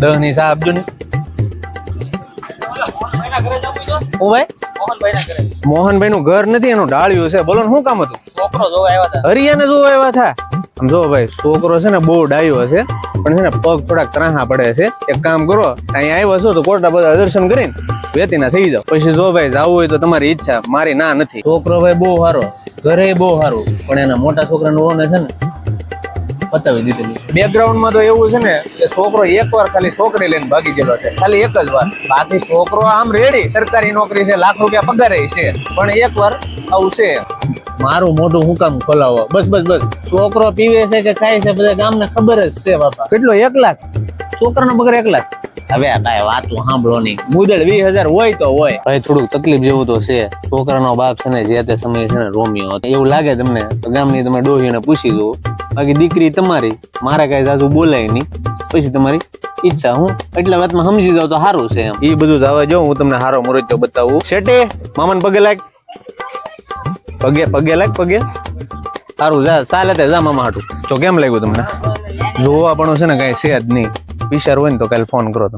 10 ની સા આપજો ને ઓ ભાઈ મોહનભાઈ નું ઘર નથી, એનું ડાળિયું છે. બોલો ને શું કામ હતું? છોકરો જોવા આવ્યા હતા. હરિયાને જોવા આવ્યા હતા. આમ જો ભાઈ છોકરો છે ને બહુ ડાયો હશે, પણ છે ને પગ થોડાક ત્રાહા પડે છે. એક કામ કરો, અહીંયા આવ્યા છો તો કોટા બધા દર્શન કરીને વેતીના થઈ જાવ. પછી જો ભાઈ જાવું હોય તો તમારી ઈચ્છા, મારી ના નથી. છોકરો ભાઈ બહુ સારો, ઘરે બહુ સારું, પણ એના મોટા છોકરાને વહુને છે ને પતાવી દીધેલી. બેકગ્રાઉન્ડ માં તો એવું છે ને કે છોકરો એકવાર ખાલી છોકરી લઈને ભાગી ગયેલો છે, ખાલી એક જ વાર. બાકી છોકરો આમ રેડી, સરકારી નોકરી છે, લાખ રૂપિયા પગારે છે, પણ એકવાર આવું છે. મારું મોઢું હું કામ ખોલાવો? બસ બસ બસ. છોકરો પીવે છે કે ખાય છે બધા ગામને ખબર જ છે બાપા. કેટલો 1 લાખ? છોકરાનો પગાર 1 લાખ? હવે કાંઈ વાતું સાંભળો નહીં. મુદલ 20,000 હોય તો હોય. ભાઈ થોડુંક તકલીફ જેવું તો છે. છોકરાનો બાપ છે ને જે તે સમયે છે ને રોમિયો હતો. એવું લાગે તમને તો ગામની તમે ડોહીને પૂછી જુઓ. બાકી દીકરી તમારી, મારે કઈ જાજુ બોલાય નહીં. પછી તમારી ઈચ્છા. હું એટલા વાતમાં સમજી જાવ તો સારું છે. એમ એ બધું જવા જો, હું તમને સારો મુરત બતાવું. શેઠે મામાને પગે લાગ, પગે લાગ, પગે. સારું જા, ચાલે તે જા મામા હાટું. તો કેમ લાગ્યું તમને? જોવા પણ છે ને કઈ છે જ નહીં. વિચાર હોય ને તો કાલે ફોન કરો તમે.